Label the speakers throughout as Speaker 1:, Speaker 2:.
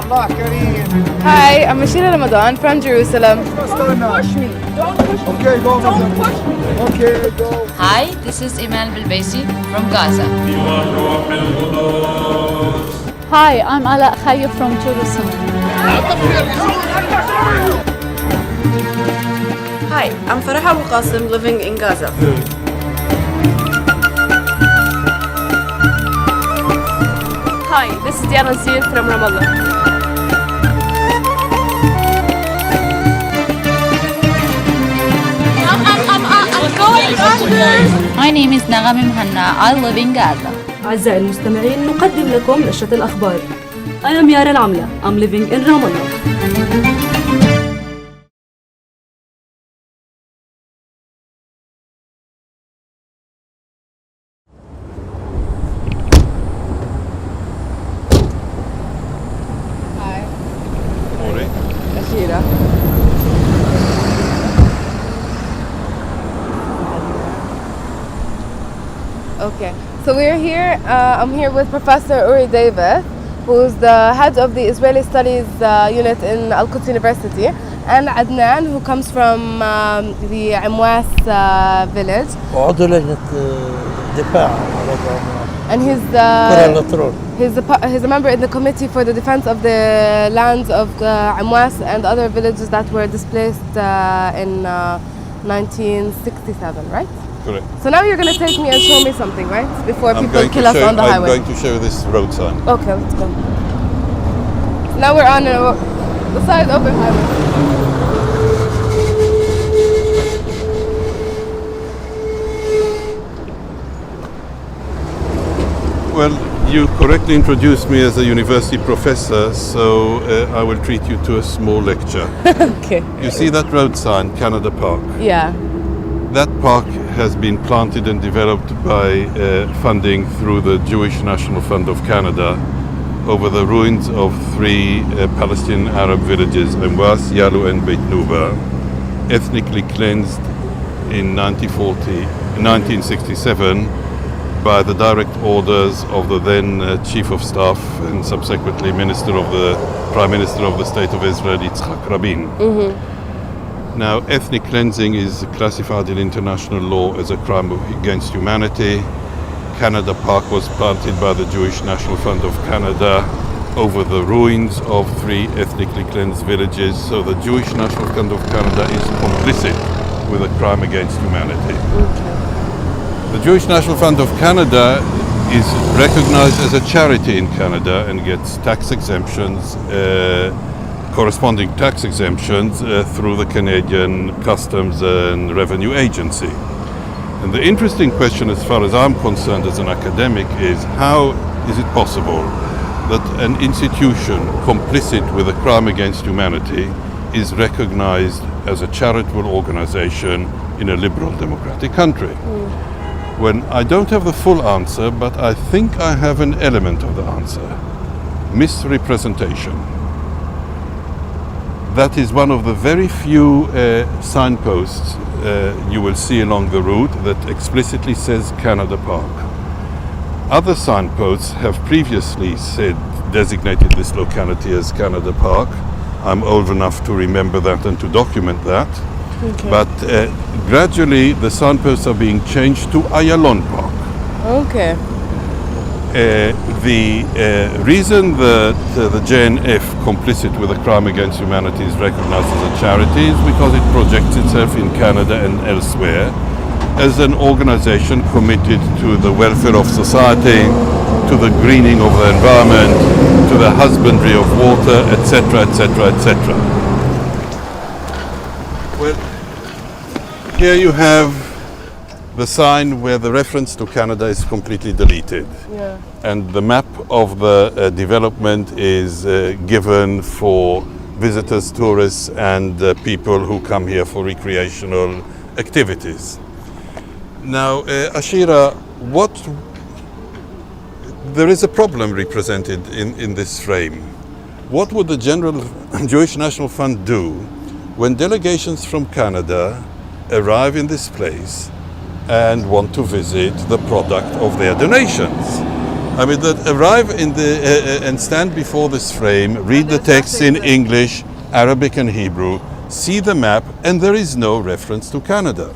Speaker 1: Hi, I'm Ashira Ramadan from Jerusalem.
Speaker 2: Don't push me. Don't push me. Okay, go. Don't push me. Okay, go.
Speaker 3: Hi, this is Iman Bilbaisi from Gaza.
Speaker 4: Hi, I'm Ala Khayy from Jerusalem.
Speaker 5: Hi, I'm Farah Abu Qasim living in Gaza.
Speaker 6: Hi, this is Diana Zir from Ramallah. I'm going after.
Speaker 3: My name is Nagam Muhanna. I live in Gaza.
Speaker 7: أعزائي المستمعين نقدم لكم نشرة الأخبار. I am Yara Al-Amla. I'm living in Ramallah.
Speaker 1: Okay, so we're here. I'm here with Professor Uri Davis, who's the head of the Israeli Studies unit in Al-Quds University, and Adnan, who comes from the Imwas village. And he's a member in the committee for the defense of the lands of Imwas and other villages that were displaced in 1967, right?
Speaker 8: Correct.
Speaker 1: So now you're going to take me and show me something, right? Before people kill us on the highway.
Speaker 8: I'm going to show this road sign.
Speaker 1: Okay, let's go. Now we're on the side of the highway.
Speaker 8: Well, you correctly introduced me as a university professor, so I will treat you to a small lecture.
Speaker 1: Okay.
Speaker 8: You see that road sign, Canada Park?
Speaker 1: Yeah.
Speaker 8: That park has been planted and developed by funding through the Jewish National Fund of Canada over the ruins of three Palestinian Arab villages, Imwas, Yalu and Beit Noba, ethnically cleansed in 1967 by the direct orders of the then Chief of Staff and subsequently Prime Minister of the State of Israel, Yitzhak Rabin. Mm-hmm. Now, ethnic cleansing is classified in international law as a crime against humanity. Canada Park was planted by the Jewish National Fund of Canada over the ruins of three ethnically cleansed villages. So the Jewish National Fund of Canada is complicit with a crime against humanity. Okay. The Jewish National Fund of Canada is recognized as a charity in Canada and gets tax exemptions, corresponding tax exemptions through the Canadian Customs and Revenue Agency. And the interesting question, as far as I'm concerned as an academic, is how is it possible that an institution complicit with a crime against humanity is recognized as a charitable organization in a liberal democratic country? When I don't have the full answer, but I think I have an element of the answer. Misrepresentation. That is one of the very few signposts you will see along the route that explicitly says Canada Park. Other signposts have previously designated this locality as Canada Park. I'm old enough to remember that and to document that. Okay. But gradually the signposts are being changed to Ayalon Park.
Speaker 1: Okay.
Speaker 8: The reason that the JNF, complicit with a crime against humanity, is recognized as a charity is because it projects itself in Canada and elsewhere as an organization committed to the welfare of society, to the greening of the environment, to the husbandry of water, etc., etc., etc. Well, here you have the sign where the reference to Canada is completely deleted.
Speaker 1: Yeah.
Speaker 8: And the map of the development is given for visitors, tourists, and people who come here for recreational activities. Now, Ashira, there is a problem represented in this frame. What would the General Jewish National Fund do when delegations from Canada arrive in this place and want to visit the product of their donations? I mean, that arrive in the and stand before this frame, read the text in English, Arabic and Hebrew, see the map, and there is no reference to Canada.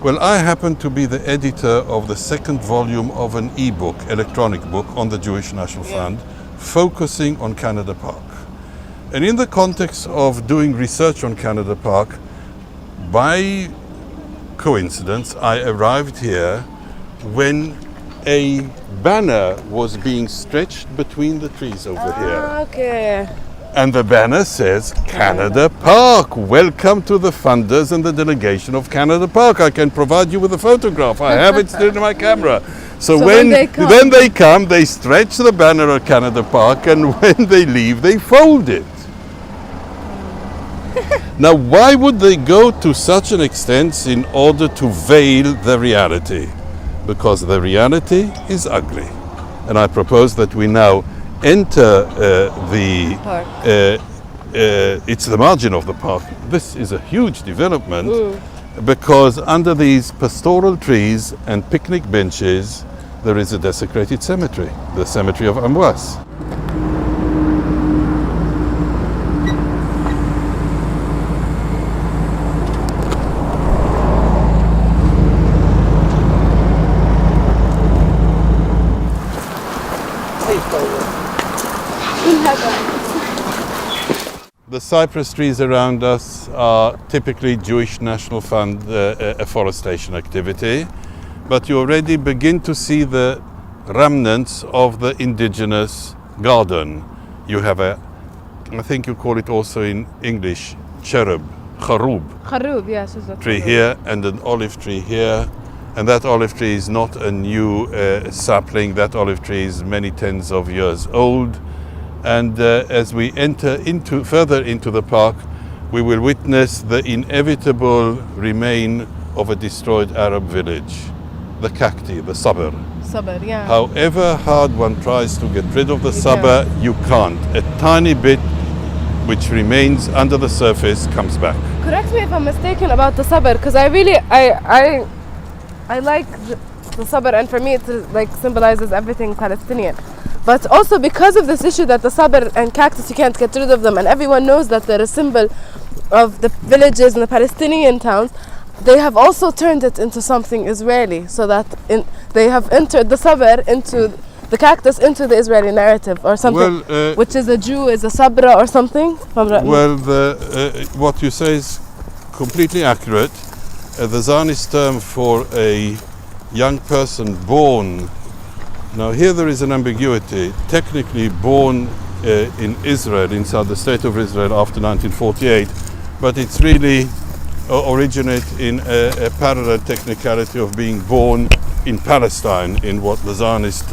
Speaker 8: Well, I happen to be the editor of the second volume of an e-book, electronic book, on the Jewish National Fund, focusing on Canada Park. And in the context of doing research on Canada Park, by coincidence, I arrived here when a banner was being stretched between the trees over here.
Speaker 1: Okay.
Speaker 8: And the banner says, Canada Park. Welcome to the funders and the delegation of Canada Park. I can provide you with a photograph. I have it still in my camera. So when they come, they stretch the banner at Canada Park, and when they leave, they fold it. Now, why would they go to such an extent in order to veil the reality? Because the reality is ugly. And I propose that we now enter the park. It's the margin of the park. This is a huge development because under these pastoral trees and picnic benches, there is a desecrated cemetery, the cemetery of Imwas. The cypress trees around us are typically Jewish National Fund afforestation activity, but you already begin to see the remnants of the indigenous garden. You have I think you call it also in English, cherub, charub.
Speaker 1: Charub, yes.
Speaker 8: Tree here and an olive tree here. And that olive tree is not a new sapling. That olive tree is many tens of years old. And as we enter further into the park, we will witness the inevitable remain of a destroyed Arab village, the Cactus, the Saber.
Speaker 1: Saber, yeah.
Speaker 8: However hard one tries to get rid of the Saber, you can't. A tiny bit which remains under the surface comes back.
Speaker 1: Correct me if I'm mistaken about the Saber, because I really, I like the Saber, and for me it like symbolizes everything Palestinian. But also because of this issue that the Saber and Cactus, you can't get rid of them, and everyone knows that they're a symbol of the villages and the Palestinian towns, they have also turned it into something Israeli, so that they have entered the Saber into the Cactus into the Israeli narrative or something, which is a Jew, is a Sabra or something.
Speaker 8: Well, what you say is completely accurate. The Zionist term for a young person born, now here there is an ambiguity, technically born in Israel, inside the state of Israel after 1948, but it's really originate in a parallel technicality of being born in Palestine, in what the Zionist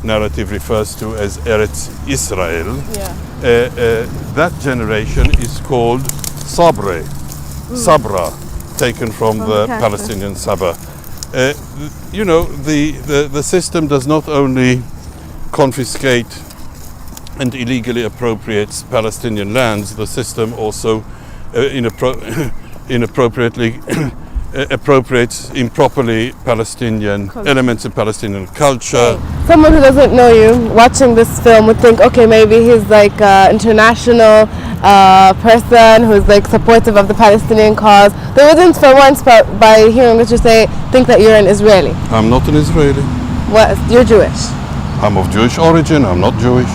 Speaker 8: narrative refers to as Eretz Israel. That generation is called Sabra, taken from the Palestinian Saber. You know, the system does not only confiscate and illegally appropriates Palestinian lands, the system also inappropriately appropriates improperly Palestinian elements of Palestinian culture.
Speaker 1: Someone who doesn't know you watching this film would think, okay, maybe he's like an international person who's like supportive of the Palestinian cause. They wouldn't for once, by hearing what you say, think that you're an Israeli.
Speaker 8: I'm not an Israeli.
Speaker 1: What? You're Jewish?
Speaker 8: I'm of Jewish origin, I'm not Jewish.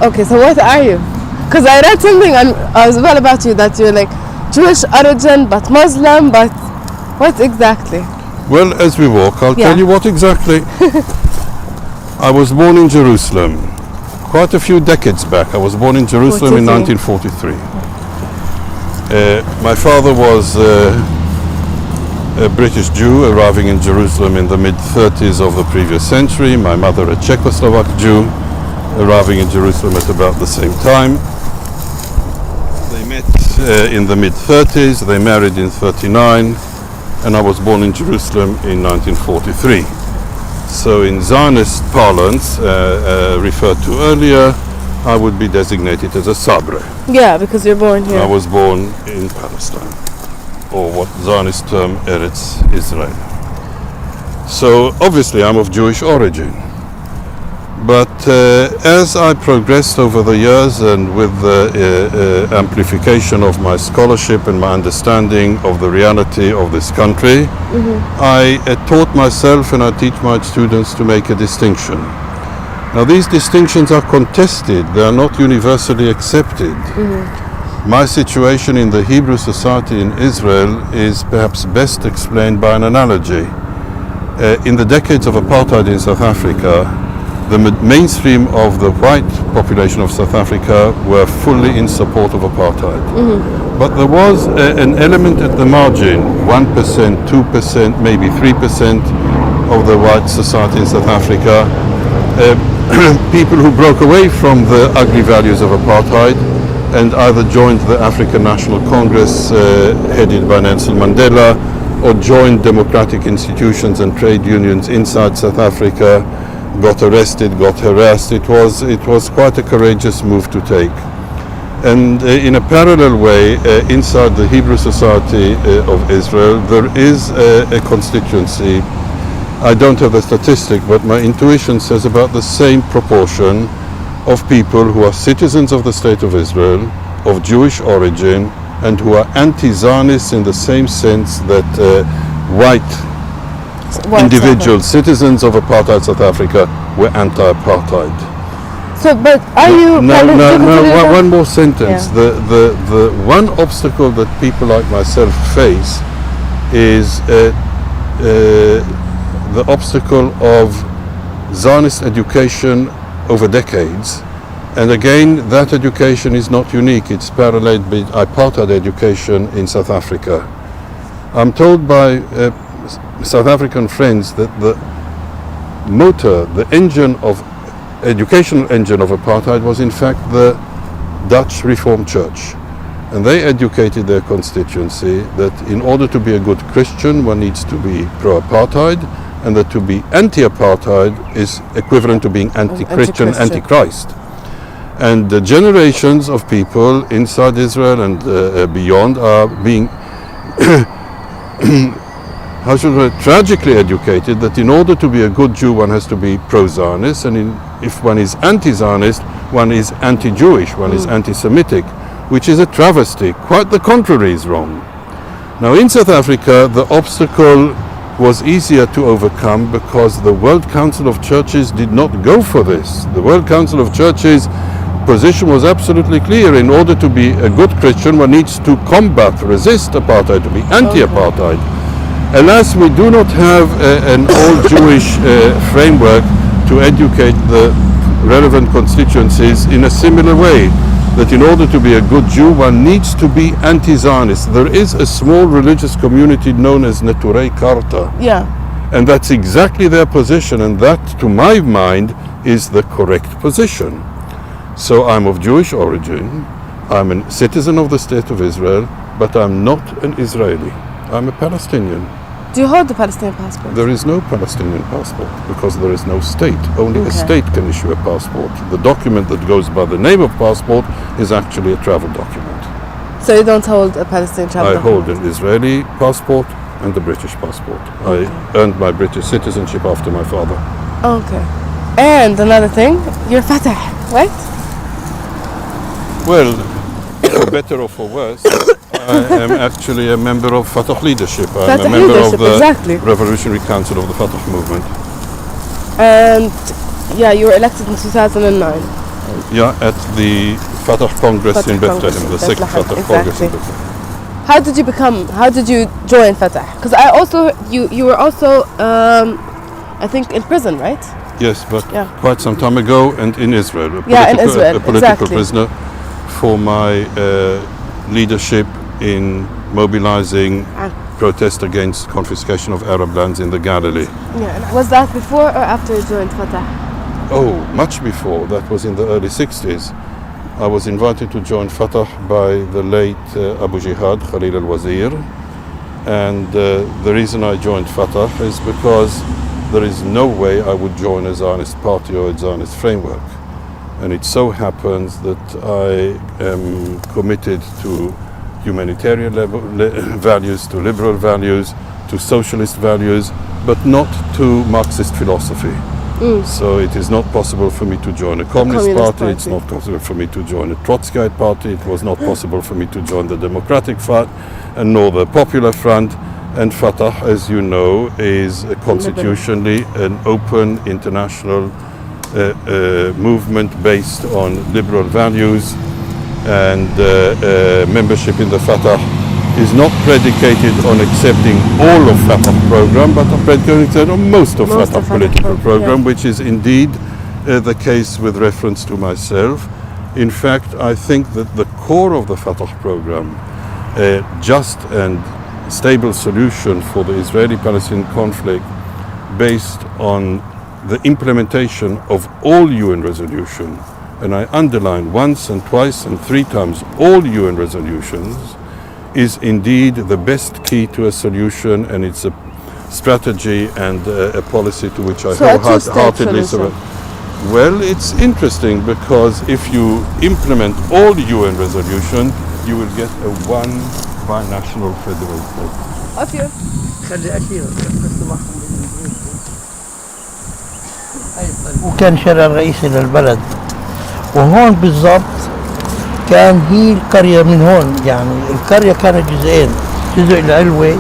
Speaker 1: Okay, so what are you? Because I read something as well about you, that you're like Jewish origin but Muslim, but what exactly?
Speaker 8: Well, as we walk, I'll tell you what exactly. I was born in Jerusalem quite a few decades back. I was born in Jerusalem in 1943. My father was a British Jew arriving in Jerusalem in the mid-30s of the previous century. My mother a Czechoslovak Jew arriving in Jerusalem at about the same time. They met in the mid-30s, they married in 39, and I was born in Jerusalem in 1943. So in Zionist parlance, referred to earlier, I would be designated as a Sabra.
Speaker 1: Yeah, because you're born here.
Speaker 8: I was born in Palestine, or what Zionist term Eretz Israel. So obviously I'm of Jewish origin. But as I progressed over the years and with the amplification of my scholarship and my understanding of the reality of this country, I taught myself and I teach my students to make a distinction. Now these distinctions are contested, they are not universally accepted. My situation in the Hebrew society in Israel is perhaps best explained by an analogy. In the decades of apartheid in South Africa, the mainstream of the white population of South Africa were fully in support of apartheid. But there was an element at the margin, 1%, 2%, maybe 3% of the white society in South Africa, people who broke away from the ugly values of apartheid and either joined the African National Congress headed by Nelson Mandela or joined democratic institutions and trade unions inside South Africa, got arrested, got harassed. It was quite a courageous move to take. And in a parallel way, inside the Hebrew Society of Israel, there is a constituency. I don't have the statistic, but my intuition says about the same proportion of people who are citizens of the State of Israel, of Jewish origin, and who are anti-Zionists in the same sense that white individuals, citizens of apartheid South Africa, were anti-apartheid.
Speaker 1: So, but are you...
Speaker 8: One more sentence. Yeah. The one obstacle that people like myself face is the obstacle of Zionist education over decades. And again, that education is not unique. It's paralleled by apartheid education in South Africa. I'm told by South African friends that the motor, the engine of educational engine of apartheid was in fact the Dutch Reformed Church. And they educated their constituency that in order to be a good Christian, one needs to be pro-apartheid, and that to be anti-apartheid is equivalent to being anti-Christian, anti-Christ. And the generations of people inside Israel and beyond are being tragically educated that in order to be a good Jew, one has to be pro-Zionist, and if one is anti-Zionist, one is anti-Jewish, one is anti-Semitic, which is a travesty. Quite the contrary is wrong. Now in South Africa, the obstacle was easier to overcome because the World Council of Churches did not go for this. The World Council of Churches position was absolutely clear. In order to be a good Christian, one needs to combat, resist apartheid, to be anti-apartheid. Alas, we do not have an all-Jewish framework to educate the relevant constituencies in a similar way, that in order to be a good Jew, one needs to be anti-Zionist. There is a small religious community known as Neturei Karta.
Speaker 1: Yeah.
Speaker 8: And that's exactly their position, and that, to my mind, is the correct position. So I'm of Jewish origin, I'm a citizen of the State of Israel, but I'm not an Israeli. I'm a Palestinian.
Speaker 1: Do you hold the Palestinian passport?
Speaker 8: There is no Palestinian passport because there is no state. Only a state can issue a passport. The document that goes by the name of passport is actually a travel document.
Speaker 1: So you don't hold a Palestinian travel document?
Speaker 8: I hold an Israeli passport and a British passport. Okay. I earned my British citizenship after my father.
Speaker 1: Okay. And another thing, you're Fateh, right?
Speaker 8: Well, for better or for worse, I am actually a member of Fateh leadership. I'm a member of the Revolutionary Council of the Fateh movement.
Speaker 1: And yeah, you were elected in 2009.
Speaker 8: Yeah, at the Fateh Congress in Bethlehem, the sixth Fateh Congress in Bethlehem.
Speaker 1: How did you join Fateh? Because you were also, I think, in prison, right?
Speaker 8: Yes, but quite some time ago, and in Israel. A political prisoner for my leadership in mobilizing protest against confiscation of Arab lands in the Galilee.
Speaker 1: Yeah. Was that before or after you joined Fateh?
Speaker 8: Oh, much before. That was in the early 60s. I was invited to join Fateh by the late Abu Jihad, Khalil Wazir. And the reason I joined Fateh is because there is no way I would join a Zionist party or a Zionist framework. And it so happens that I am committed to humanitarian values, to liberal values, to socialist values, but not to Marxist philosophy. So it is not possible for me to join a Communist Party. It's not possible for me to join a Trotskyite Party. It was not possible for me to join the Democratic Front and nor the Popular Front. And Fateh, as you know, is constitutionally an open international movement based on liberal values, and membership in the Fateh is not predicated on accepting all of Fateh program, but predicated on most of Fateh political program, which is indeed the case with reference to myself. In fact, I think that the core of the Fateh program, just and stable solution for the Israeli-Palestinian conflict based on the implementation of all UN resolutions, and I underline once and twice and three times all UN resolutions, is indeed the best key to a solution, and it's a strategy and a policy to which I wholeheartedly support. Well, it's interesting because if you implement all UN resolutions, you will get a one binational federal state.
Speaker 9: وكان شارع رئيسي للبلد، وهون بالضبط كان هي القرية من هون، يعني القرية كانت جزئين، جزء العلوي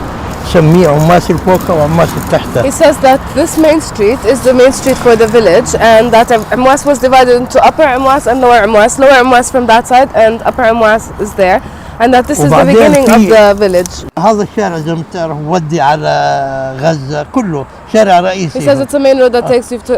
Speaker 9: سميه عماس الفوقة وعماس التحتة.
Speaker 1: He says that this main street is the main street for the village, and that Imwas was divided into Upper Imwas and Lower Imwas. Lower Imwas from that side and Upper Imwas is there, and that this is the beginning of the village.
Speaker 9: هذا الشارع زي ما بتعرف ودي على غزة كله شارع رئيسي.
Speaker 1: He says it's a main road that takes you to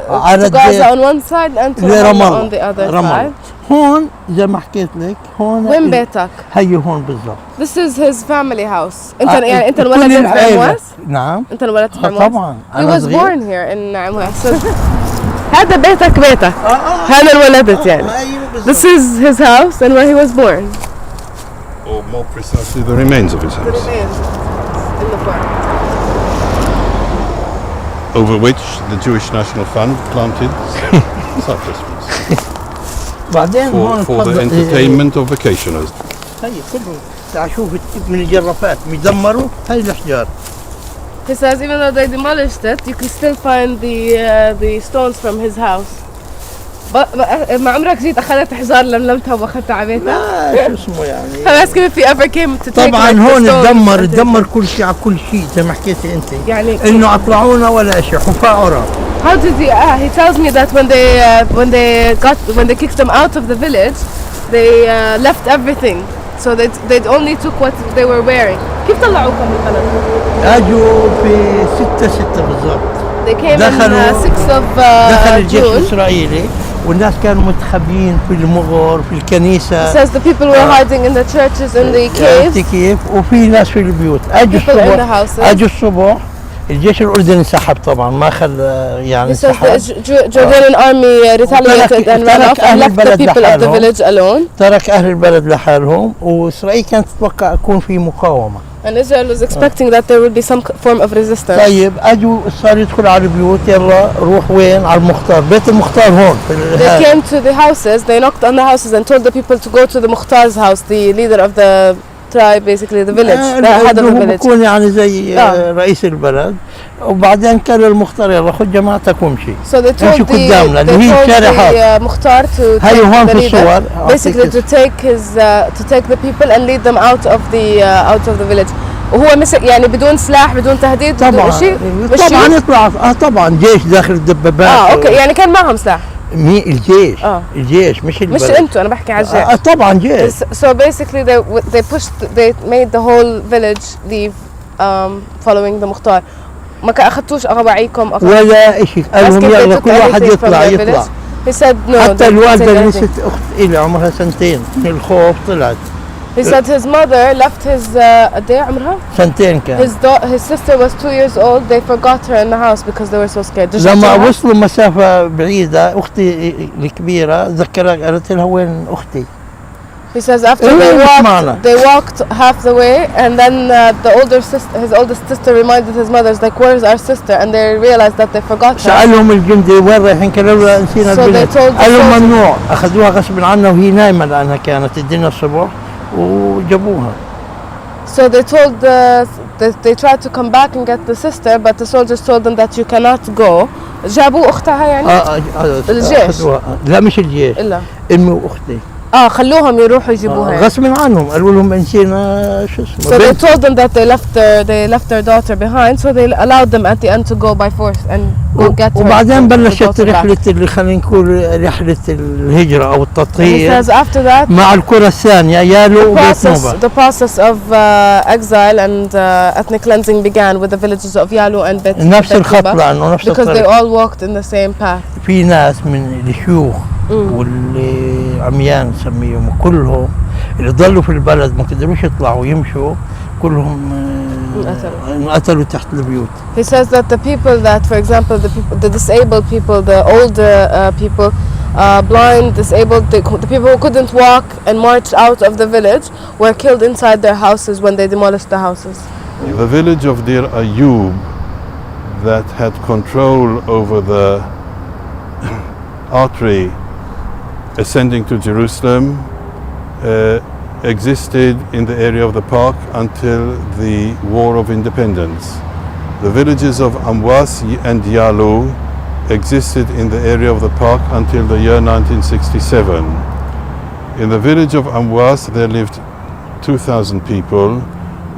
Speaker 1: Gaza on one side and to Ramallah on the other side.
Speaker 9: هون زي ما حكيت لك هون
Speaker 1: وين بيتك؟
Speaker 9: هي هون بالضبط.
Speaker 1: This is his family house. يعني انت انولدت في عمواس؟
Speaker 9: نعم.
Speaker 1: انت انولدت في عمواس؟
Speaker 9: طبعا.
Speaker 1: He was born here in عمواس. هذا بيتك. هذا انولدت يعني. This is his house and where he was born.
Speaker 8: Or more precisely, the remains of his house.
Speaker 1: The remains in the park.
Speaker 8: Over which the Jewish National Fund planted cypress trees. For the entertainment of vacationers.
Speaker 9: هي كله تعال شوف من الجرافات مدمروا هاي الأحجار.
Speaker 1: He says even though they demolished it, you can still find the stones from his house. ما عمرك جيت أخذت حجار لملمتها وأخذتها على بيتك؟
Speaker 9: لا شو اسمه يعني.
Speaker 1: I'm asking if you ever came to take
Speaker 9: طبعا هون اتدمر كل شيء على كل شيء زي ما حكيتي أنت.
Speaker 1: يعني
Speaker 9: إنه أطلعونا ولا شيء حفاء عرب.
Speaker 1: How did he tells me that when they kicked them out of the village, they left everything. So they only took what they were wearing. كيف طلعوكم من البلد؟
Speaker 9: أجوا في 6/6 بالضبط.
Speaker 1: They came on 6 of
Speaker 9: دخل الجيش
Speaker 1: June.
Speaker 9: الإسرائيلي والناس كانوا متخبيين في المغور في الكنيسة.
Speaker 1: It says the people were hiding in the churches in the caves.
Speaker 9: كيف وفي ناس في البيوت. أجوا الصبح الجيش الأردني انسحب طبعا ما خل يعني
Speaker 1: انسحب. The Jordanian army retaliated and ran off and left the people of the village alone.
Speaker 9: ترك أهل البلد لحالهم وإسرائيل كانت تتوقع يكون في مقاومة.
Speaker 1: And Israel was expecting that there would be some form of resistance.
Speaker 9: طيب أجوا صار يدخل على البيوت يلا روح وين على المختار بيت المختار هون.
Speaker 1: They came to the houses, they knocked on the houses and told the people to go to the Mukhtar's house, the leader of the tribe, basically the village, the head of the village.
Speaker 9: بكون يعني زي رئيس البلد وبعدين كان المختار يلا خذ جماعتك وامشي.
Speaker 1: So they told the Mukhtar to take the leader, basically to take the people and lead them out of the village. وهو مسك يعني بدون سلاح بدون تهديد بدون شيء.
Speaker 9: طبعا يطلع طبعا جيش داخل الدبابات.
Speaker 1: اوكي يعني كان معهم سلاح.
Speaker 9: مين الجيش؟ الجيش مش البلد.
Speaker 1: مش انتوا انا بحكي على الجيش.
Speaker 9: طبعا جيش.
Speaker 1: So basically they made the whole village leave following the Mukhtar. ما اخذتوش اغواعيكم
Speaker 9: ولا شيء قالوا يلا كل واحد يطلع.
Speaker 1: He said no.
Speaker 9: حتى الوالدة اللي نسيت اخت إلي عمرها 2 سنين من الخوف طلعت.
Speaker 1: He said his mother left his قد ايه عمرها؟
Speaker 9: 2 سنين كان.
Speaker 1: His sister was 2 years old. They forgot her in the house because they were so scared.
Speaker 9: لما وصلوا مسافة بعيدة أختي الكبيرة ذكرها قالت لها وين أختي؟
Speaker 1: He says after they walked half the way and then his oldest sister reminded his mother, like, where's our sister? And they realized that they forgot her.
Speaker 9: سألهم الجندي وين رايحين قالوا له نسينا البنت. قالوا ممنوع أخذوها غصب عنها وهي نايمة لأنها كانت الدنيا الصبح وجابوها.
Speaker 1: So they they tried to come back and get the sister, but the soldiers told them that you cannot go جابوا اختها يعني؟ الجيش؟
Speaker 9: لا مش الجيش،
Speaker 1: الا
Speaker 9: امي واختي.
Speaker 1: خلوهم يروحوا يجيبوها يعني.
Speaker 9: غصب عنهم، قالوا لهم نسينا شو اسمه.
Speaker 1: So they told them that they left their daughter behind, so they allowed them at the end to go by force and go get her.
Speaker 9: وبعدين بلشت رحلة اللي خلينا نقول رحلة الهجرة أو التطهير.
Speaker 1: He says after that
Speaker 9: مع القرى الثانية يالو وبيت نوبا.
Speaker 1: The process of exile and ethnic cleansing began with the villages of Yalu and Beit.
Speaker 9: نفس الخط لأنه نفس
Speaker 1: because they all walked in the same path.
Speaker 9: في ناس من الشيوخ واللي عميان نسميهم كلهم اللي ضلوا في البلد ما قدروش يطلعوا يمشوا كلهم انقتلوا تحت البيوت.
Speaker 1: He says that the people that, for example, the disabled people, the older people, blind, disabled, the people who couldn't walk and march out of the village were killed inside their houses when they demolished the houses.
Speaker 8: The village of Deir Ayoub that had control over the artery ascending to Jerusalem existed in the area of the park until the War of Independence. The villages of Imwas and Yalu existed in the area of the park until the year 1967. In the village of Imwas there lived 2,000 people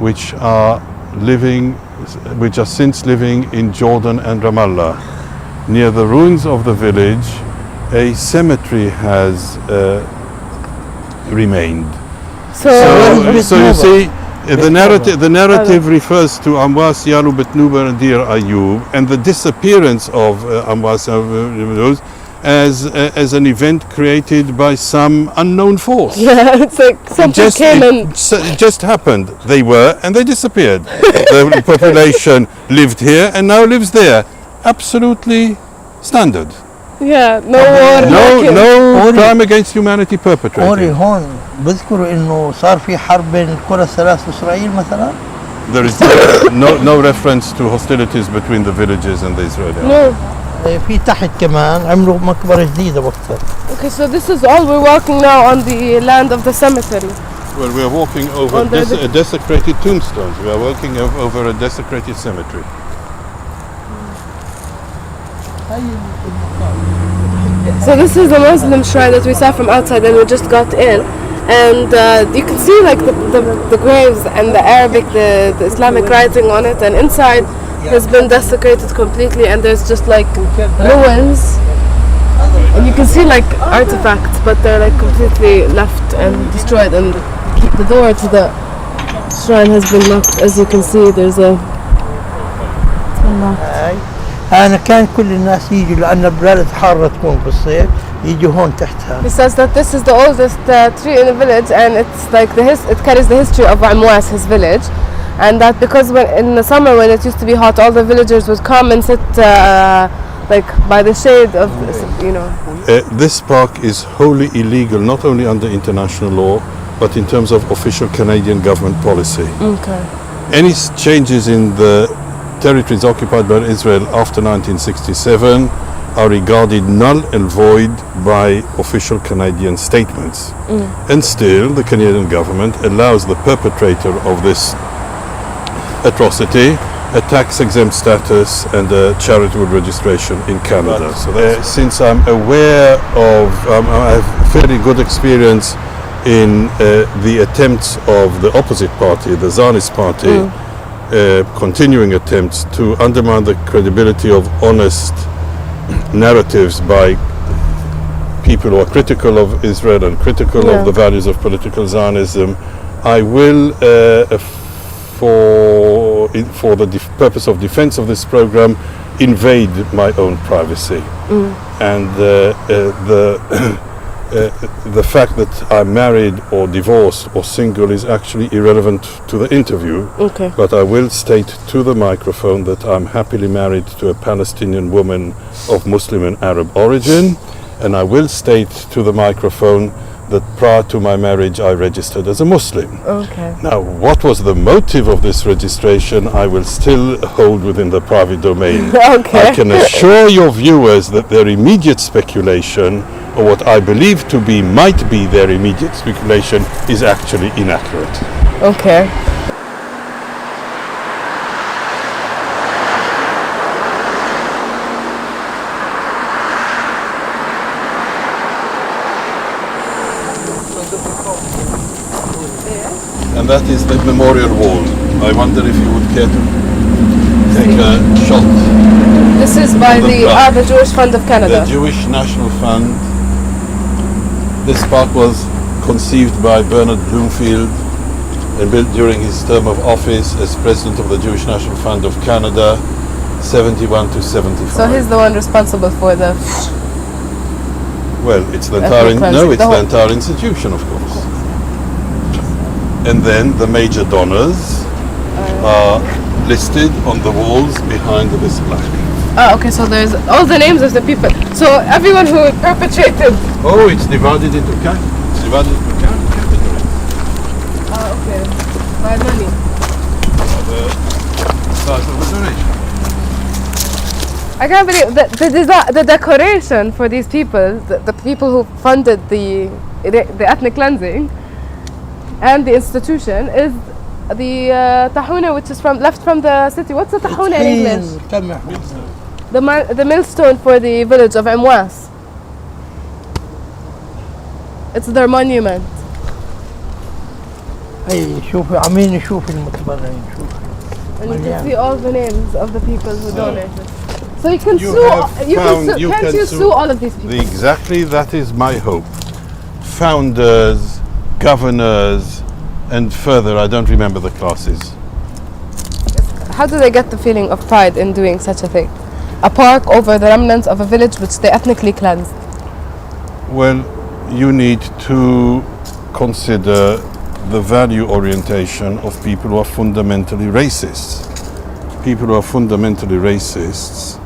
Speaker 8: which are since living in Jordan and Ramallah. Near the ruins of the village a cemetery has remained. So you see, the narrative refers to Imwas, Yalu, Beit Noba, and Deir Ayoub, and the disappearance of Imwas as an event created by some unknown force.
Speaker 1: Yeah, it's like something came and
Speaker 8: it just happened. They were and they disappeared. The population lived here and now lives there. Absolutely standard.
Speaker 1: Yeah, no war,
Speaker 8: no crime against humanity perpetrated.
Speaker 9: أوري هون بذكروا إنه صار في حرب بين القرى الثلاث وإسرائيل مثلا.
Speaker 8: There is no reference to hostilities between the villages and the Israelis.
Speaker 1: No.
Speaker 9: في تحت كمان عملوا مقبرة جديدة وقتها.
Speaker 1: Okay, so this is all we're walking now on the land of the cemetery.
Speaker 8: Well, we are walking over desecrated tombstones. We are walking over a desecrated cemetery.
Speaker 1: So this is the Muslim shrine that we saw from outside and we just got in, and you can see like the graves and the Arabic, the Islamic writing on it, and inside has been desecrated completely and there's just like ruins, and you can see like artifacts but they're like completely left and destroyed, and the door to the shrine has been locked. As you can see there's a
Speaker 9: أنا كان كل الناس يجوا لأن البلد حارة تكون بالصيف يجوا هون تحتها.
Speaker 1: He says that this is the oldest tree in the village and it's like it carries the history of Imwas, his village, and that because in the summer when it used to be hot all the villagers would come and sit like by the shade of
Speaker 8: This park is wholly illegal not only under international law but in terms of official Canadian government policy.
Speaker 1: Okay.
Speaker 8: Any changes in the territories occupied by Israel after 1967 are regarded null and void by official Canadian statements. And still the Canadian government allows the perpetrator of this atrocity a tax-exempt status and a charitable registration in Canada. So since I'm aware of, I have fairly good experience in the attempts of the opposite party, the Zionist party, continuing attempts to undermine the credibility of honest narratives by people who are critical of Israel and critical of the values of political Zionism, I will, for the purpose of defense of this program, invade my own privacy. And the fact that I'm married or divorced or single is actually irrelevant to the interview.
Speaker 1: Okay.
Speaker 8: But I will state to the microphone that I'm happily married to a Palestinian woman of Muslim and Arab origin, and I will state to the microphone that prior to my marriage I registered as a Muslim.
Speaker 1: Okay.
Speaker 8: Now, what was the motive of this registration I will still hold within the private domain.
Speaker 1: Okay.
Speaker 8: I can assure your viewers that their immediate speculation, or what I believe to be might be their immediate speculation, is actually inaccurate.
Speaker 1: Okay.
Speaker 8: that is the memorial wall. I wonder if you would care to take a shot.
Speaker 1: This is by the Jewish Fund of Canada.
Speaker 8: The Jewish National Fund. This park was conceived by Bernard Bloomfield and built during his term of office as president of the Jewish National Fund of Canada, 71 to 75.
Speaker 1: So he's the one responsible for the...
Speaker 8: Well, it's the entire institution, of course. And then the major donors are listed on the walls behind this plaque.
Speaker 1: Oh, okay, so there's all the names of the people. So everyone who perpetrated...
Speaker 8: Oh, it's divided into categories.
Speaker 1: Oh, okay. By money.
Speaker 8: The size of the donation.
Speaker 1: I can't believe that the decoration for these people, the people who funded the ethnic cleansing and the institution, is the tahuna, which is left from the city. What's the tahuna in English? The millstone for the village of Imwas. It's their monument.
Speaker 9: اي شوفي عمين يشوف المتبرعين شوفي.
Speaker 1: And you can see all the names of the people who donated. So you can sue all of these people.
Speaker 8: Exactly, that is my hope. Founders, governors, and further, I don't remember the classes.
Speaker 1: How do they get the feeling of pride in doing such a thing? A park over the remnants of a village which they ethnically cleansed.
Speaker 8: Well, you need to consider the value orientation of people who are fundamentally racists. People who are fundamentally racists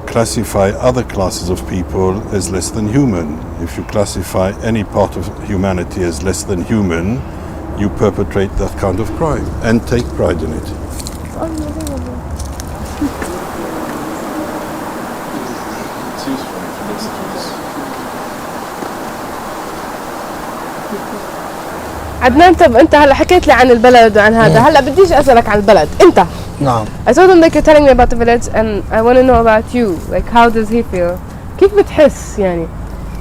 Speaker 8: classify other classes of people as less than human. If you classify any part of humanity as less than human, you perpetrate that kind of crime and take pride in it.
Speaker 1: عدنان، طب انت هلا حكيت لي عن البلد وعن هذا، هلا بديش اسالك عن البلد، انت.
Speaker 9: نعم.
Speaker 1: I told him like you're telling me about the village and I want to know about you. Like how does he feel? كيف بتحس يعني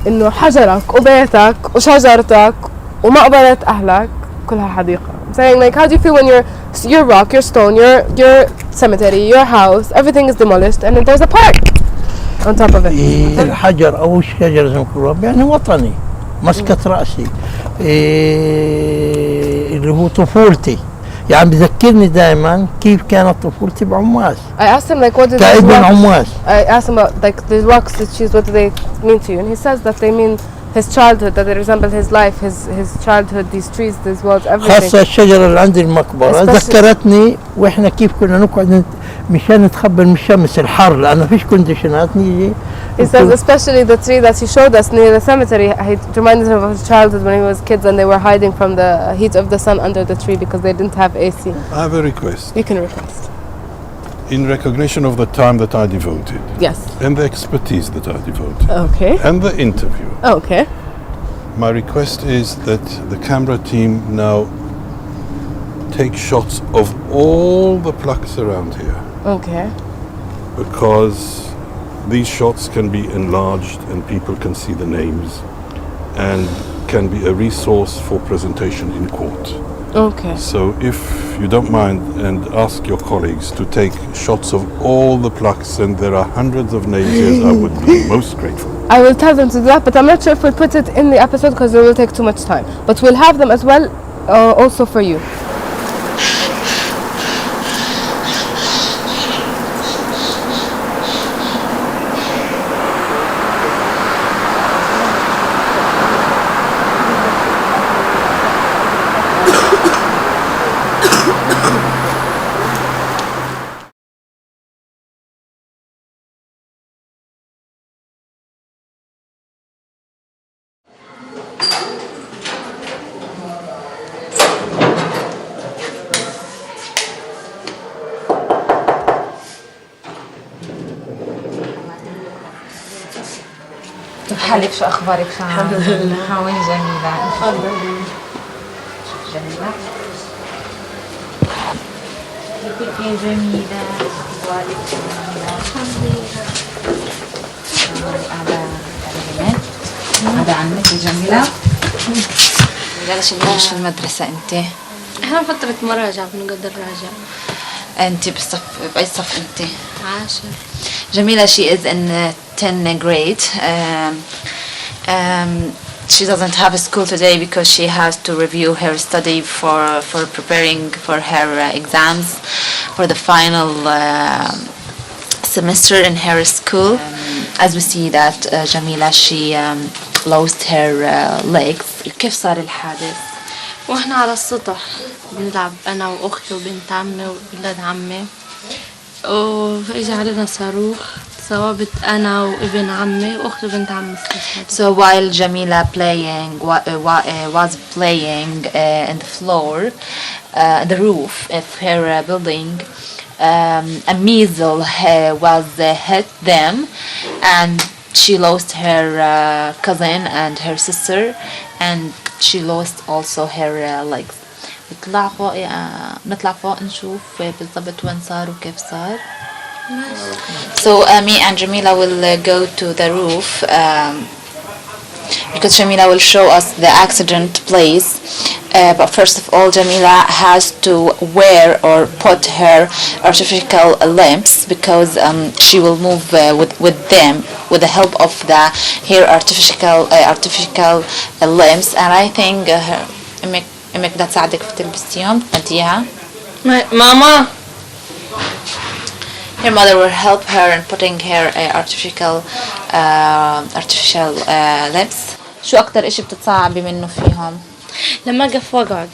Speaker 1: انه حجرك وبيتك وشجرتك ومقبرة اهلك كلها حديقة؟ I'm saying like how do you feel when your rock, your stone, your cemetery, your house, everything is demolished and then there's a park on top of it.
Speaker 9: الحجر او الشجر زي ما يقولوا يعني وطني مسكت رأسي اللي هو طفولتي يعني بذكرني دائما كيف كانت طفولتي بعمواس.
Speaker 1: I asked him like what did
Speaker 9: كابن عمواس.
Speaker 1: I asked him about like the rocks that she's what do they mean to you, and he says that they mean his childhood, that they resemble his life, his childhood, these trees, these walls, everything.
Speaker 9: خاصة الشجرة اللي عند المقبرة ذكرتني واحنا كيف كنا نقعد مشان نتخبى من الشمس الحر لأنه فيش كونديشنات نيجي.
Speaker 1: He says especially the tree that he showed us near the cemetery, it reminded him of his childhood when he was kids and they were hiding from the heat of the sun under the tree because they didn't have AC.
Speaker 8: I have a request.
Speaker 1: You can request.
Speaker 8: In recognition of the time that I devoted.
Speaker 1: Yes.
Speaker 8: And the expertise that I devoted.
Speaker 1: Okay.
Speaker 8: And the interview.
Speaker 1: Okay.
Speaker 8: My request is that the camera team now take shots of all the plaques around here.
Speaker 1: Okay.
Speaker 8: Because these shots can be enlarged and people can see the names and can be a resource for presentation in court.
Speaker 1: Okay.
Speaker 8: So if you don't mind and ask your colleagues to take shots of all the plaques, and there are hundreds of names here, I would be most grateful.
Speaker 1: I will tell them to do that, but I'm not sure if we'll put it in the episode because it will take too much time. But we'll have them as well also for you.
Speaker 3: كيف حالك؟ شو أخبارك؟ الحمد لله. وين جميلة؟
Speaker 1: تفضلي.
Speaker 3: جميلة. كيفك يا جميلة؟ أخبارك جميلة؟ الحمد لله. هذا عمك يا جميلة. جالس في المدرسة أنت؟
Speaker 5: احنا فترة مراجعة بنقدر نراجع.
Speaker 3: أنت بأي صف أنت؟
Speaker 5: 10.
Speaker 3: Jamila, she is in 10th grade. She doesn't have a school today because she has to review her study for preparing for her exams for the final semester in her school. As we see that Jamila, she lost her legs. كيف صار الحادث؟
Speaker 5: واحنا على السطح بنلعب انا واختي وبنت عمي وولاد عمي، واجى علينا صاروخ صوابت انا وابن عمي واختي وبنت عمي.
Speaker 3: So while Jamila was playing in the floor, the roof of her building, a missile was hit them, and she lost her cousin and her sister, and she lost also her legs. نطلع فوق نشوف بالضبط وين صار وكيف صار. So me and Jamila will go to the roof because Jamila will show us the accident place. But first of all, Jamila has to wear or put her artificial limbs because she will move with them with the help of her artificial limbs. And I think أمك بدها تساعدك في تلبسيهم تنتيها.
Speaker 5: ماما.
Speaker 3: Her mother will help her in putting her artificial lips. شو أكتر إشي بتتصعبي منه فيهم؟
Speaker 5: لما أقف وأقعد.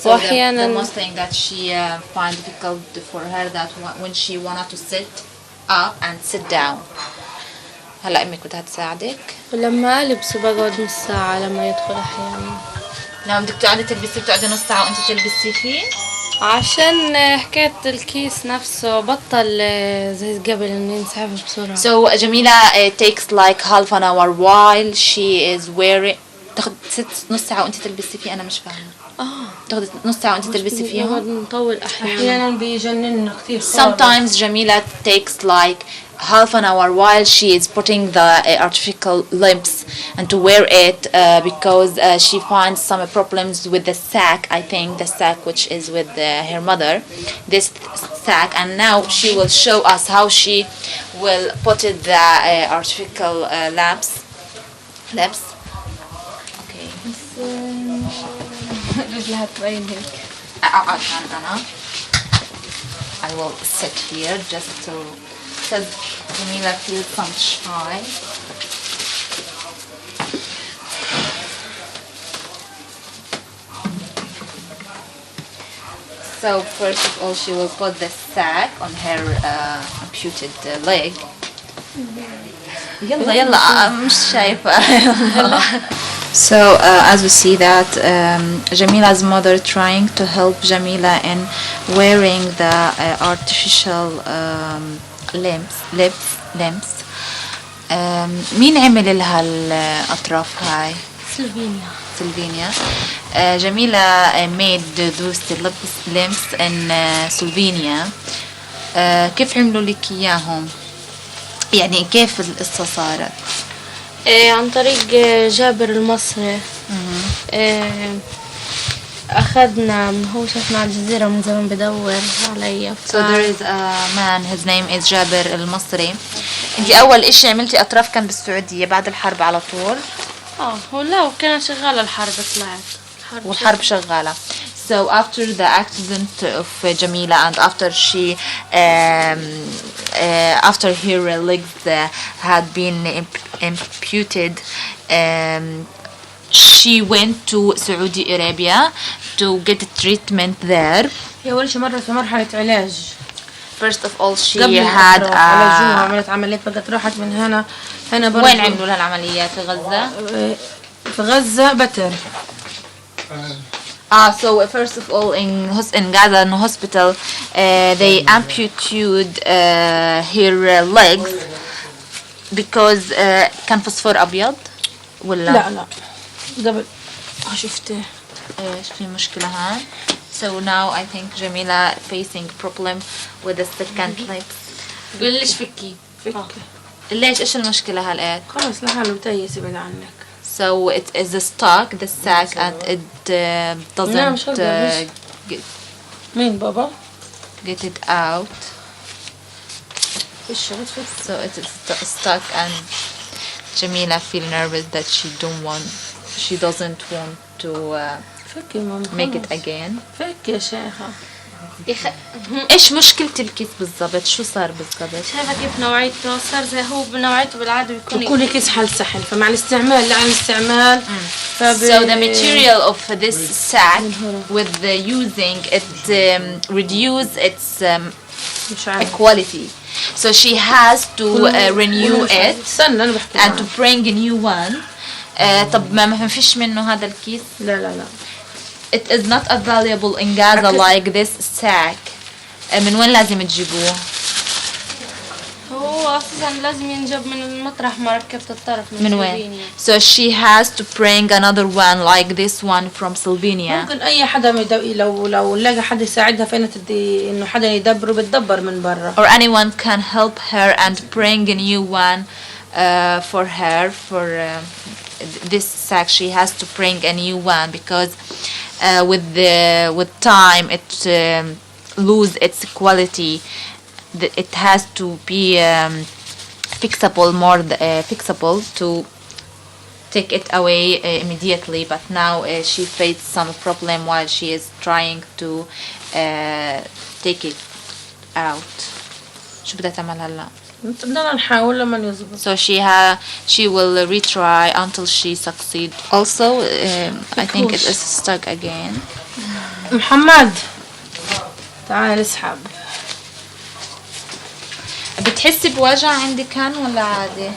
Speaker 3: So
Speaker 5: وأحيانا
Speaker 3: the most thing that she find difficult for her that when she wanted to sit up and sit down. هلا أمك بدها تساعدك.
Speaker 5: ولما ألبس بقعد نص ساعة لما يدخل أحيانا.
Speaker 3: لما بدك تقعدي تلبسي بتقعدي نص ساعة وأنت تلبسي فيه؟
Speaker 5: عشان حكاية الكيس نفسه بطل زي قبل إنه ينسحب بسرعة.
Speaker 3: So Jamila takes like half an hour while she is wearing. تاخد نص ساعة وأنت تلبسي فيه. أنا مش فاهمة. تاخد نص ساعة وأنت تلبسي فيهم.
Speaker 5: نطول أحيانا بيجننا كثير.
Speaker 3: Sometimes Jamila takes like half an hour while she is putting the artificial limbs and to wear it because she finds some problems with the sack. I think the sack which is with her mother, this sack, and now she will show us how she will put it the artificial lips. Okay. I will sit here just to because Jamila feels some shy. So first of all, she will put the sack on her amputed leg. يلا مش شايفة. So as we see that Jamila's mother trying to help Jamila in wearing the artificial limbs. مين عمل لها الأطراف هاي؟ Slovenia. Jamila made those limbs in Slovenia. كيف عملوا لك إياهم؟ يعني كيف القصة صارت؟
Speaker 5: عن طريق جابر المصري. أخذنا هو شفنا على الجزيرة من زمان بدور علي.
Speaker 3: So there is a man, his name is جابر المصري. انتي أول إشي عملتي أطراف كان بالسعودية بعد الحرب على طول؟
Speaker 5: لا وكانت شغالة الحرب طلعت.
Speaker 3: والحرب شغالة. So after the accident of Jamila and after she after her legs had been amputed, she went to Saudi Arabia to get treatment there.
Speaker 5: هي أول شي مرة في مرحلة علاج.
Speaker 3: First of all she had
Speaker 5: عملت عمليات بقت راحت من هنا برضه.
Speaker 3: وين عملوا لها العمليات في غزة؟
Speaker 5: في غزة بتر.
Speaker 3: So first of all in Gaza in hospital they amputated her legs because كان فوسفور أبيض ولا؟
Speaker 5: لا قبل شفته.
Speaker 3: إيش في مشكلة هان؟ So now I think Jamila facing problem with the second lips.
Speaker 5: ليش فكي؟
Speaker 3: ليش إيش المشكلة هالقيت؟
Speaker 5: خلاص لحاله بتيس يبعد عنك.
Speaker 3: So it is stuck the sack and it doesn't
Speaker 5: مين بابا؟
Speaker 3: get it out. So it is stuck, and Jamila feel nervous that she doesn't want to make it again.
Speaker 5: فك يا شيخة.
Speaker 3: ايش مشكلة الكيس بالضبط؟ شو صار بالضبط؟
Speaker 5: شايفة كيف نوعيته؟ صار زي هو بنوعيته بالعادة بيكون كيس حل سحل، فمع الاستعمال لعن الاستعمال
Speaker 3: So the material of this sack with the using it reduce its quality. So she has to renew it and to bring a new one. طب ما فيش منه هذا الكيس؟
Speaker 5: لا.
Speaker 3: It is not available in Gaza like this sack. من وين لازم تجيبوه؟
Speaker 5: هو أساسا لازم ينجب من مطرح مركبة الطرف
Speaker 3: من وين؟ So she has to bring another one like this one from Slovenia.
Speaker 5: ممكن أي حدا لو لقى حدا يساعدها فين تدي إنه حدا يدبره بتدبر من برا.
Speaker 3: Or anyone can help her and bring a new one for her for this sack. She has to bring a new one because with time it lose its quality. It has to be fixable to take it away immediately, but now she faced some problem while she is trying to take it out. شو بدها تعمل هلا؟
Speaker 5: بدنا نحاول لما يزبط.
Speaker 3: So she will retry until she succeed. Also, I think it is stuck again.
Speaker 5: محمد تعال اسحب.
Speaker 3: بتحسي بوجع عندك كان ولا عادي؟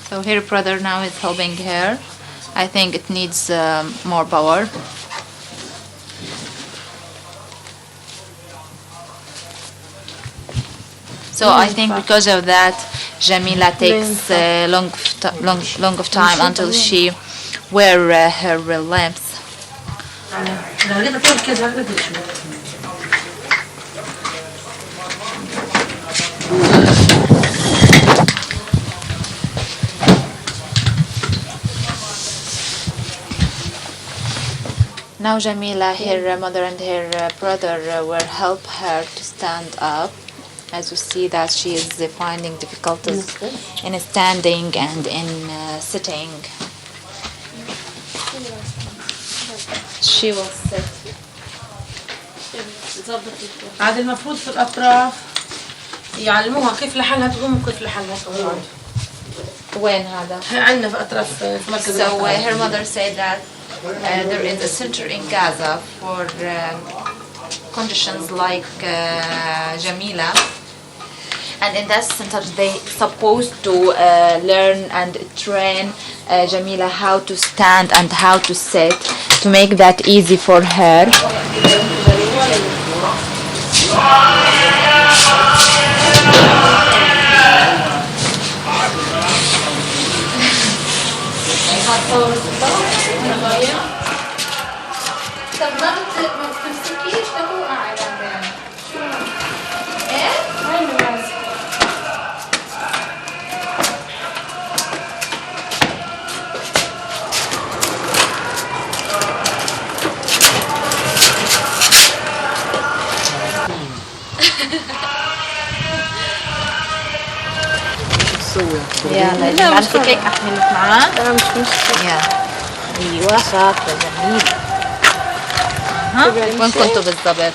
Speaker 3: So her brother now is helping her. I think it needs more power. So I think because of that, Jamila takes long of time until she wear her lamps. Now Jamila, her mother and her brother will help her to stand up. As you see that she is finding difficulties in standing and in sitting. She will sit.
Speaker 5: عاد المفروض في الأطراف يعلموها كيف لحالها تقوم وكيف لحالها تقعد.
Speaker 3: وين هذا؟
Speaker 5: عندنا في أطراف في مركز.
Speaker 3: So her mother said that there is a center in Gaza for conditions like Jamila, and in that center they supposed to learn and train Jamila how to stand and how to sit to make that easy for her. يلا عرفتي كيك احملك معاه؟
Speaker 5: لا مش مشكلة.
Speaker 3: يلا ايوه شاطرة جميلة. ها؟ وين كنتوا بالضبط؟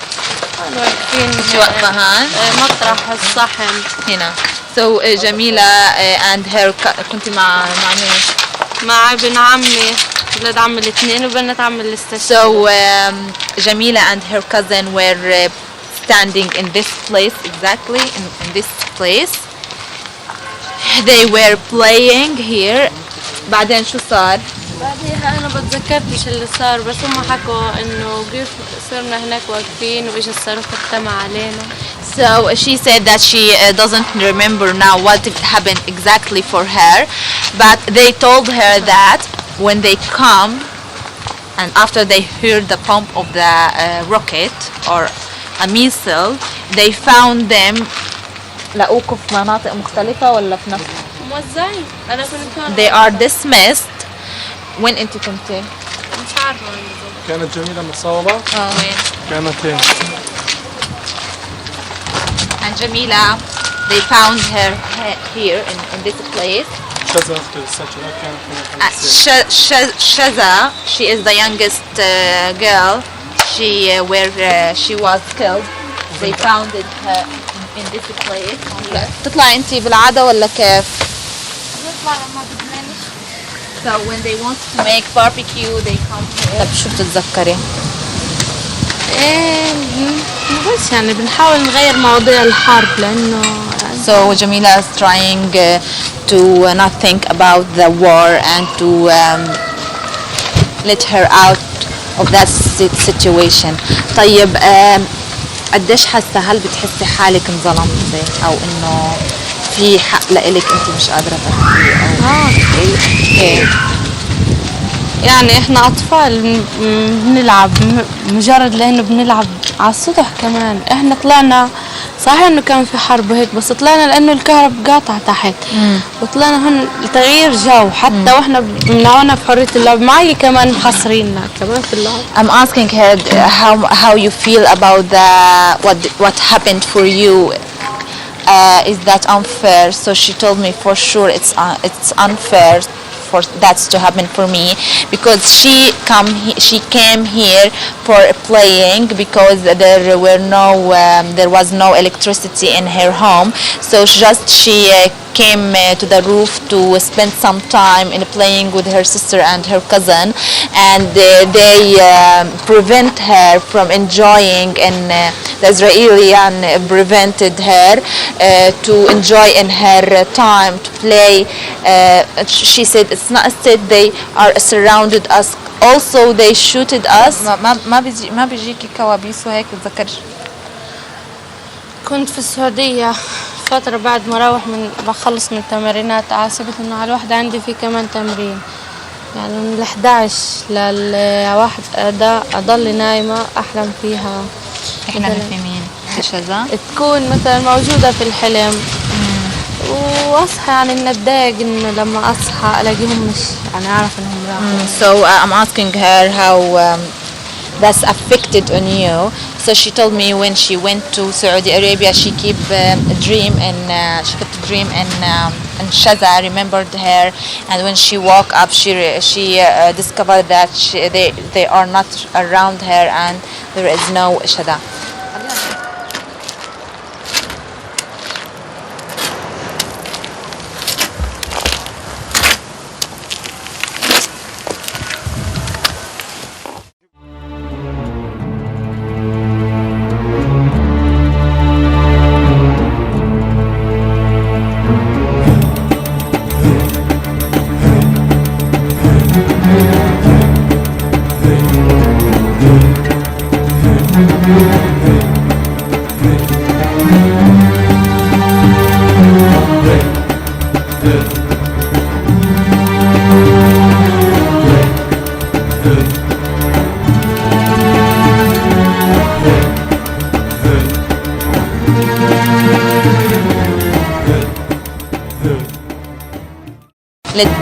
Speaker 3: انتي واقفة هان؟
Speaker 5: مطرح الصحن
Speaker 3: هنا. So Jamila and her كنتي مع مين؟
Speaker 5: مع ابن عمي، ولاد عمي الاثنين وبنت عمي اللي استشهدوا.
Speaker 3: So Jamila and her cousin were standing in this place exactly in this place. They were playing here. بعدين شو صار؟
Speaker 5: بعدها أنا بتذكرتش اللي صار، بس هم حكوا إنه كيف صرنا هناك واقفين وإجا الصاروخ اجتمع علينا.
Speaker 3: So she said that she doesn't remember now what happened exactly for her, but they told her that when they come and after they heard the pump of the rocket, or a missile. They found them. لقوكوا في مناطق مختلفة ولا في نفس؟
Speaker 5: موزعين. أنا كنت
Speaker 3: They are dismissed. وين أنت كنتي؟
Speaker 5: مش عارفة.
Speaker 2: كانت جميلة متصوبة؟
Speaker 3: وين؟
Speaker 2: كانت هنا.
Speaker 3: And Jamila, they found her here in this place.
Speaker 2: شذا أختي السجلة كانت هنا.
Speaker 3: Shaza, she is the youngest girl. She was killed. They found it in this place. تطلعي أنتي بالعادة ولا كيف؟
Speaker 5: نطلع لما بدناش.
Speaker 3: So when they want to make barbecue, they come here. طب شو بتتذكري؟
Speaker 5: بس يعني بنحاول نغير مواضيع الحرب لأنه.
Speaker 3: So Jamila is trying to not think about the war and to let her out of that situation. طيب قديش حاسة هل بتحسي حالك انظلمتي أو إنه في حق لإلك أنت مش قادرة تاخذيه أو إيه؟
Speaker 5: يعني احنا اطفال بنلعب مجرد لانه بنلعب على السطح كمان. احنا طلعنا صحيح انه كان في حرب وهيك بس طلعنا لانه الكهرب قاطع تحت وطلعنا هون لتغيير جو حتى واحنا بنمنعونا بحرية اللعب. معي كمان محصريننا كمان في اللعب.
Speaker 3: I'm asking her how you feel about what happened for you. Is that unfair? So she told me for sure it's unfair for that to happen for me because she came here for playing because there was no electricity in her home, so she came to the roof to spend some time in playing with her sister and her cousin, and they prevent her from enjoying, and the Israeli prevented her to enjoy in her time to play. She said it's not said they are surrounded us. Also they shooted us. ما بيجيكي كوابيس وهيك بتذكرش؟
Speaker 5: كنت في السعودية فترة بعد ما اروح بخلص من التمرينات عاصبت انه على الوحدة عندي في كمان تمرين يعني من 11 لواحد اضل نايمة احلم فيها.
Speaker 3: احنا في مين؟ في شذا؟
Speaker 5: تكون مثلا موجودة في الحلم واصحى يعني نتضايق انه لما اصحى الاقيهم مش يعني اعرف انهم راحوا.
Speaker 3: So I'm asking her how that's affected on you. So she told me when she went to Saudi Arabia, she kept a dream in Shaza remembered her, and when she woke up, she discovered that they are not around her, and there is no Shaza.
Speaker 10: Thank you.